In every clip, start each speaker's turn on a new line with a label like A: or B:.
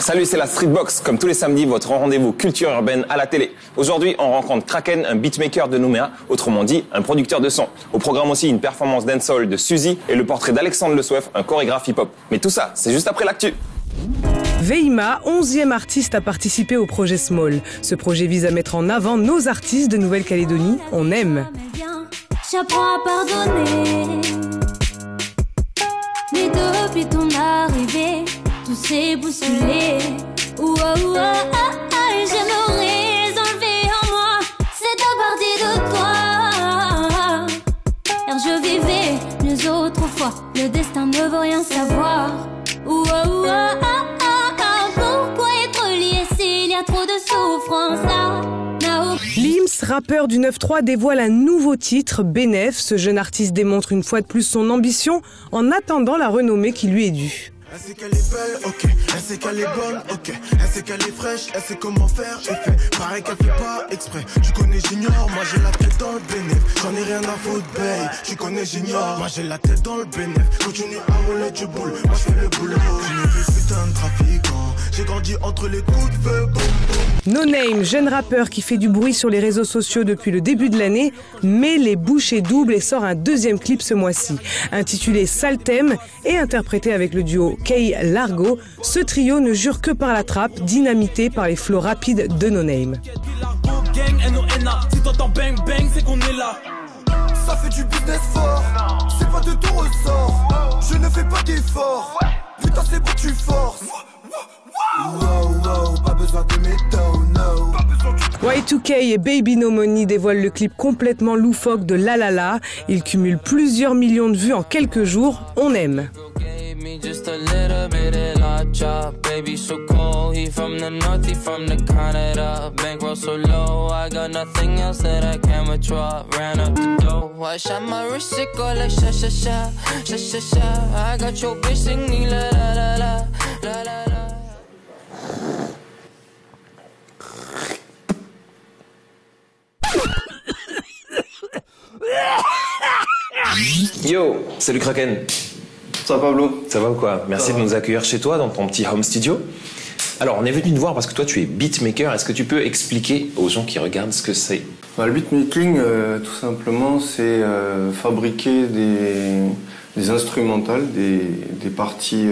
A: Salut, c'est la Streetbox. Comme tous les samedis, votre rendez-vous culture urbaine à la télé. Aujourd'hui, on rencontre Kraken, un beatmaker de Nouméa, autrement dit, un producteur de son. Au programme aussi, une performance dancehall de Suzy et le portrait d'Alexandre Le Souef, un chorégraphe hip-hop. Mais tout ça, c'est juste après l'actu.
B: Veima, 11e artiste à participer au projet Small. Ce projet vise à mettre en avant nos artistes de Nouvelle-Calédonie. On aime.
C: J'apprends à pardonner. Mais depuis ton arrivée, tout s'est bousculé. J'aimerais enlever en moi cette partie de toi. Car je vivais mieux autrefois. Le destin ne veut rien savoir. Pourquoi être lié s'il y a trop de souffrance là?
B: Lims, rappeur du 9-3, dévoile un nouveau titre, Bénef. Ce jeune artiste démontre une fois de plus son ambition en attendant la renommée qui lui est due.
D: Elle sait qu'elle est belle, ok. Elle sait qu'elle est bonne, ok. Elle sait qu'elle est fraîche, elle sait comment faire effet. Pareil qu'elle fait pas exprès. Tu connais, j'ignore, moi j'ai la tête dans le bénéf. J'en ai rien à foutre, babe. Tu connais, j'ignore, moi j'ai la tête dans le bénéf. Continue à rouler du boule, moi je fais le boulot. Je ne fais putain de trafiquant. J'ai grandi entre les coups de feu, boum boum.
B: No Name, jeune rappeur qui fait du bruit sur les réseaux sociaux depuis le début de l'année, met les bouchées doubles et sort un deuxième clip ce mois-ci. Intitulé Saltem et interprété avec le duo Kay Largo, ce trio ne jure que par la trappe, dynamité par les flows rapides de No Name.
E: Si t'entends bang bang, c'est qu'on est là.
D: Ça fait du business fort, c'est pas de ton ressort. Je ne fais pas d'effort, putain c'est bon tu forces. Wow, pas besoin de méthode, no.
B: Y2K et Baby No Money dévoilent le clip complètement loufoque de La La La. Il cumule plusieurs millions de vues en quelques jours. On aime.
F: Just a little bit of la chop, baby so cold. He from the north, he from the Canada. Bankroll so low, I got nothing else that I can withdraw. Ran up the dough, I shot my wrist, it go like sha sha sha, sha sha sha. I got your bitch singing la la la la, la la la.
A: Yo, salut Kraken.
G: Ça va Pablo?
A: Ça va ou quoi? Merci de nous accueillir chez toi dans ton petit home studio. Alors, on est venu te voir parce que toi, tu es beatmaker. Est-ce que tu peux expliquer aux gens qui regardent ce que c'est?
G: Le beatmaking, tout simplement, c'est fabriquer des instrumentales, des parties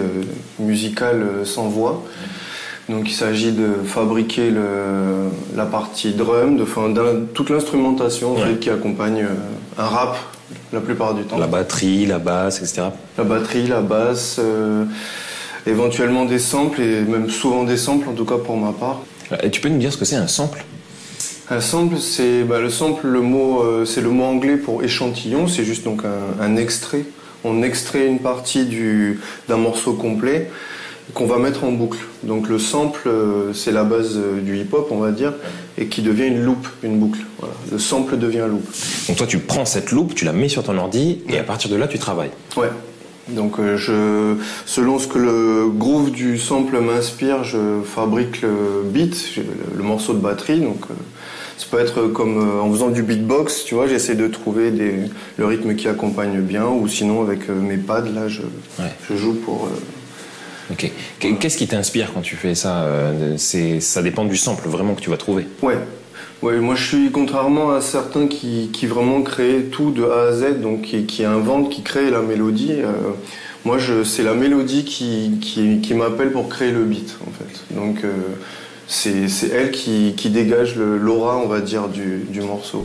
G: musicales sans voix. Donc il s'agit de fabriquer la partie drum, toute l'instrumentation en fait, qui accompagne un rap la plupart du temps.
A: La batterie, la basse, etc. La
G: batterie, la basse, éventuellement des samples, et même souvent des samples, en tout cas pour ma part.
A: Et tu peux nous dire ce que c'est un sample?
G: Un sample, c'est le sample, c'est le mot anglais pour échantillon, c'est juste donc un extrait. On extrait une partie d'un morceau complet qu'on va mettre en boucle. Donc le sample, c'est la base du hip-hop, on va dire, et qui devient une loupe, une boucle. Voilà. Le sample devient un loop.
A: Donc toi, tu prends cette loupe, tu la mets sur ton ordi, et à partir de là, tu travailles. Ouais.
G: Donc selon ce que le groove du sample m'inspire, je fabrique le beat, le morceau de batterie. Donc ça peut être comme en faisant du beatbox, tu vois, j'essaie de trouver le rythme qui accompagne bien, ou sinon avec mes pads, là, je joue pour...
A: Ok. Qu'est-ce qui t'inspire quand tu fais ça? Ça dépend du sample vraiment que tu vas trouver.
G: Ouais, moi je suis contrairement à certains qui vraiment créent tout de A à Z, donc qui inventent, qui créent la mélodie. Moi c'est la mélodie qui m'appelle pour créer le beat en fait. Donc c'est elle qui dégage l'aura, on va dire, du morceau.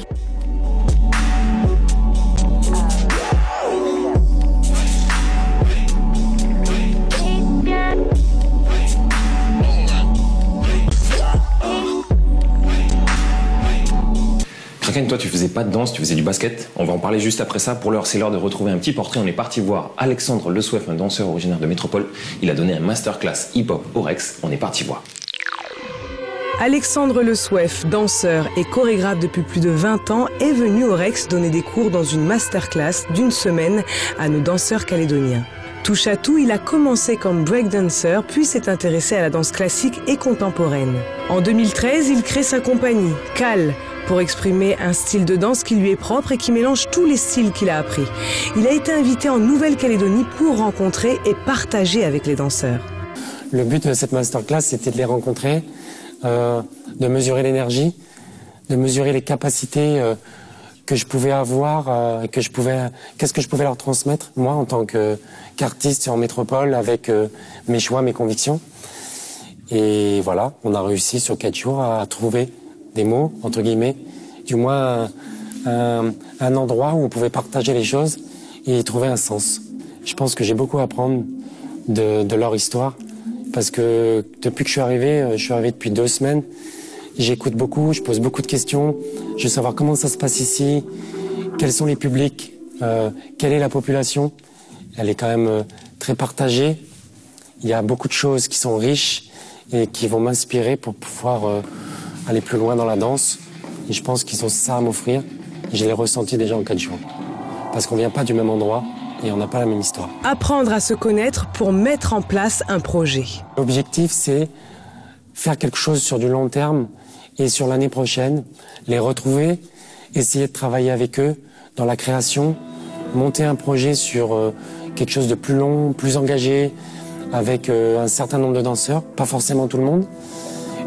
A: Kraken, toi tu faisais pas de danse, tu faisais du basket. On va en parler juste après ça. Pour l'heure, c'est l'heure de retrouver un petit portrait. On est parti voir Alexandre Le Souef, un danseur originaire de Métropole. Il a donné un masterclass hip-hop au Rex. On est parti voir.
B: Alexandre Le Souef, danseur et chorégraphe depuis plus de 20 ans, est venu au Rex donner des cours dans une masterclass d'une semaine à nos danseurs calédoniens. Touche à tout, il a commencé comme breakdancer, puis s'est intéressé à la danse classique et contemporaine. En 2013, il crée sa compagnie, Cal, pour exprimer un style de danse qui lui est propre et qui mélange tous les styles qu'il a appris. Il a été invité en Nouvelle-Calédonie pour rencontrer et partager avec les danseurs.
H: Le but de cette masterclass, c'était de les rencontrer, de mesurer l'énergie, de mesurer les capacités que je pouvais avoir, qu'est-ce que je pouvais leur transmettre, moi, en tant qu'artiste en métropole, avec mes choix, mes convictions. Et voilà, on a réussi sur 4 jours à trouver des mots, entre guillemets, du moins un endroit où on pouvait partager les choses et y trouver un sens. Je pense que j'ai beaucoup à apprendre de leur histoire, parce que depuis que je suis arrivé depuis 2 semaines, j'écoute beaucoup, je pose beaucoup de questions, je veux savoir comment ça se passe ici, quels sont les publics, quelle est la population. Elle est quand même très partagée, il y a beaucoup de choses qui sont riches et qui vont m'inspirer pour pouvoir aller plus loin dans la danse. Et je pense qu'ils ont ça à m'offrir. Je l'ai ressenti déjà en 4 jours. Parce qu'on vient pas du même endroit et on n'a pas la même histoire.
B: Apprendre à se connaître pour mettre en place un projet.
H: L'objectif, c'est faire quelque chose sur du long terme et sur l'année prochaine, les retrouver, essayer de travailler avec eux dans la création, monter un projet sur quelque chose de plus long, plus engagé, avec un certain nombre de danseurs, pas forcément tout le monde,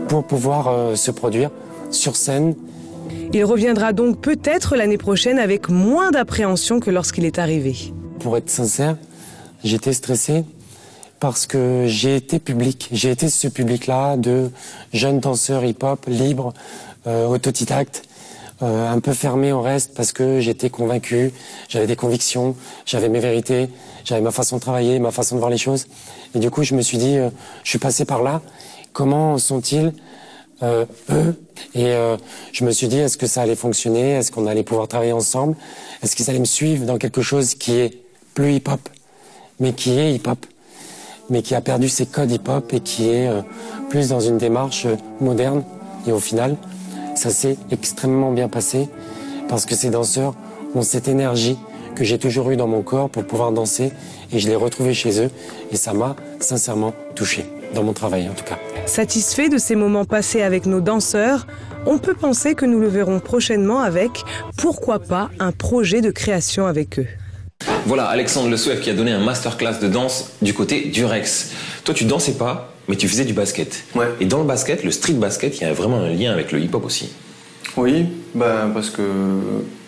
H: pour pouvoir se produire sur scène.
B: Il reviendra donc peut-être l'année prochaine avec moins d'appréhension que lorsqu'il est arrivé.
H: Pour être sincère, j'étais stressé parce que j'ai été public. J'ai été ce public-là de jeunes danseurs hip-hop, libres, autodidactes, un peu fermés au reste parce que j'étais convaincu, j'avais des convictions, j'avais mes vérités, j'avais ma façon de travailler, ma façon de voir les choses. Et du coup, je me suis dit, je suis passé par là, comment sont-ils eux? Et je me suis dit, est-ce que ça allait fonctionner? Est-ce qu'on allait pouvoir travailler ensemble? Est-ce qu'ils allaient me suivre dans quelque chose qui est plus hip-hop, mais qui est hip-hop, mais qui a perdu ses codes hip-hop et qui est plus dans une démarche moderne? Et au final, ça s'est extrêmement bien passé parce que ces danseurs ont cette énergie que j'ai toujours eue dans mon corps pour pouvoir danser et je l'ai retrouvée chez eux et ça m'a sincèrement touché, dans mon travail en tout cas.
B: Satisfait de ces moments passés avec nos danseurs, on peut penser que nous le verrons prochainement avec, pourquoi pas, un projet de création avec eux.
A: Voilà Alexandre Le Souef qui a donné un masterclass de danse du côté du Rex. Toi tu dansais pas, mais tu faisais du basket.
G: Ouais.
A: Et dans le basket, le street basket, il y a vraiment un lien avec le hip-hop aussi.
G: Oui, parce que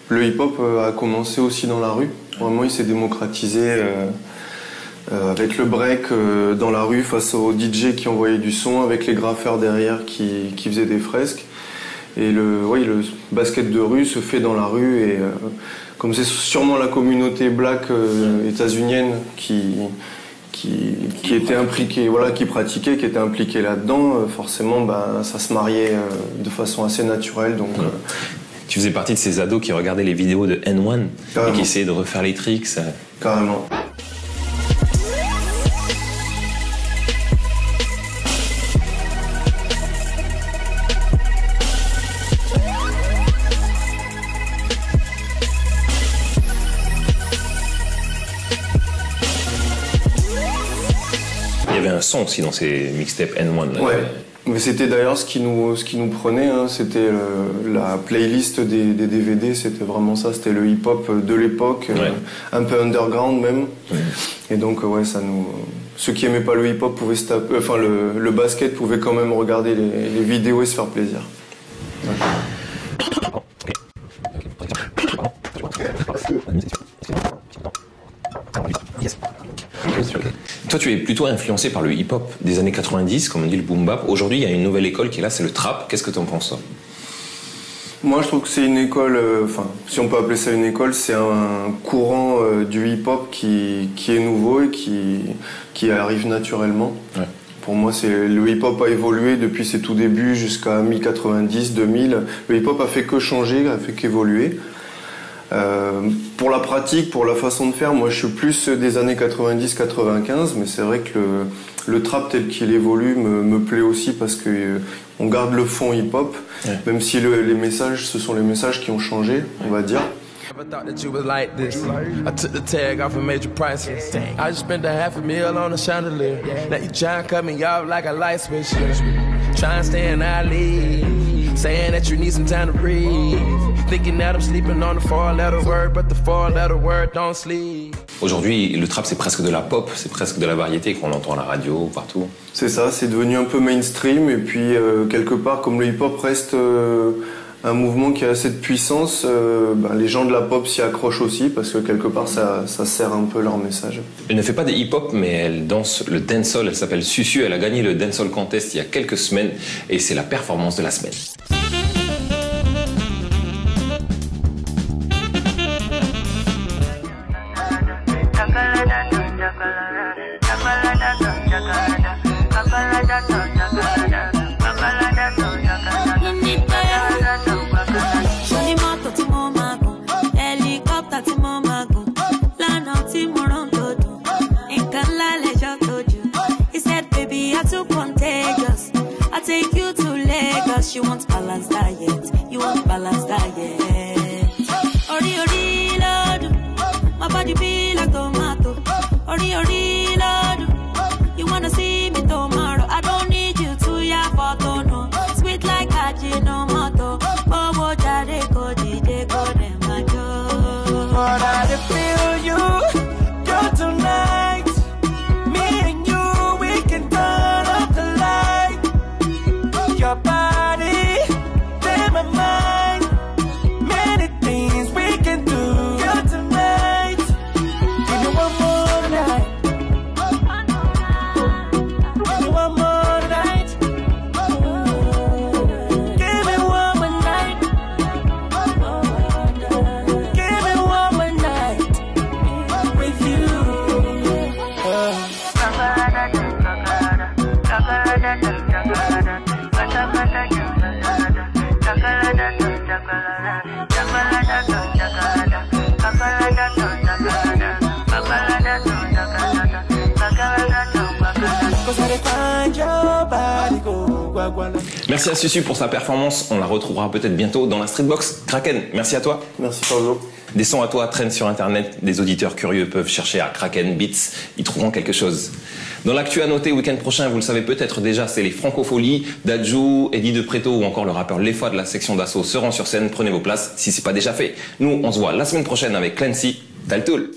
G: le hip-hop a commencé aussi dans la rue. Vraiment, il s'est démocratisé avec le break dans la rue face aux DJ qui envoyaient du son, avec les graffeurs derrière qui faisaient des fresques. Et le basket de rue se fait dans la rue et comme c'est sûrement la communauté black états-unienne qui était impliquée, qui pratiquait, qui était impliquée là-dedans, forcément ça se mariait de façon assez naturelle. Donc,
A: Tu faisais partie de ces ados qui regardaient les vidéos de N1 et qui essayaient de refaire les tricks.
G: Carrément.
A: Il y avait un son aussi dans ces mixtapes N1. Là.
G: Ouais. Mais c'était d'ailleurs ce qui nous prenait, hein. C'était la playlist des DVD, c'était vraiment ça, c'était le hip-hop de l'époque, un peu underground même. Ouais. Et donc ceux qui aimaient pas le hip-hop pouvaient se taper, le basket pouvait quand même regarder les vidéos et se faire plaisir. Ouais.
A: Toi, tu es plutôt influencé par le hip-hop des années 90, comme on dit le boom bap. Aujourd'hui, il y a une nouvelle école qui est là, c'est le trap. Qu'est-ce que tu en penses, toi ?
G: Moi, je trouve que c'est une école, si on peut appeler ça une école, c'est un courant du hip-hop qui est nouveau et qui arrive naturellement. Ouais. Pour moi, le hip-hop a évolué depuis ses tout débuts jusqu'à mi-90, 2000. Le hip-hop a fait que changer, a fait qu'évoluer. Pour la pratique, pour la façon de faire, moi je suis plus des années 90-95, mais c'est vrai que le trap tel qu'il évolue me plaît aussi parce que on garde le fond hip-hop, même si les messages, ce sont les messages qui ont changé, on va dire.
I: Never thought that you was like this. I took the tag off and made you priceless. I just spent $500,000 on a chandelier. Now you tryna cut me off like a light switch. Tryna stay in our league. Saying that you need some time to breathe. Thinking that I'm sleeping on the 4-letter word, but the 4-letter word don't sleep.
A: Aujourd'hui, le trap, c'est presque de la pop, c'est presque de la variété qu'on entend à la radio, partout.
G: C'est ça, c'est devenu un peu mainstream. Et puis, quelque part, comme le hip-hop reste un mouvement qui a assez de puissance, les gens de la pop s'y accrochent aussi, parce que quelque part, ça sert un peu leur message.
A: Elle ne fait pas de hip-hop, mais elle danse le dancehall. Elle s'appelle Susu. Elle a gagné le Dancehall Contest il y a quelques semaines. Et c'est la performance de la semaine.
J: You want balanced diet, you want balanced diet. Ori ori lord, my body be like tomato. Ori ori lord, you wanna see me tomorrow? I don't need you to ya photo no. Sweet like Ajinomoto. Bobo jare ko dide ko dem ajo. But I feel you, girl tonight. Me and you, we can turn up the light. Your body.
A: Merci à Susu pour sa performance. On la retrouvera peut-être bientôt dans la Streetbox. Kraken, merci à toi.
G: Merci Pablo.
A: Des sons à toi traînent sur internet. Des auditeurs curieux peuvent chercher à Kraken Beats. Ils trouveront quelque chose. Dans l'actu à noter, week-end prochain, vous le savez peut-être déjà, c'est les Francofolies. Dadju, Eddie De Preto ou encore le rappeur Lefa de la section d'assaut seront sur scène. Prenez vos places si c'est pas déjà fait. Nous, on se voit la semaine prochaine avec Clancy. Taltoul.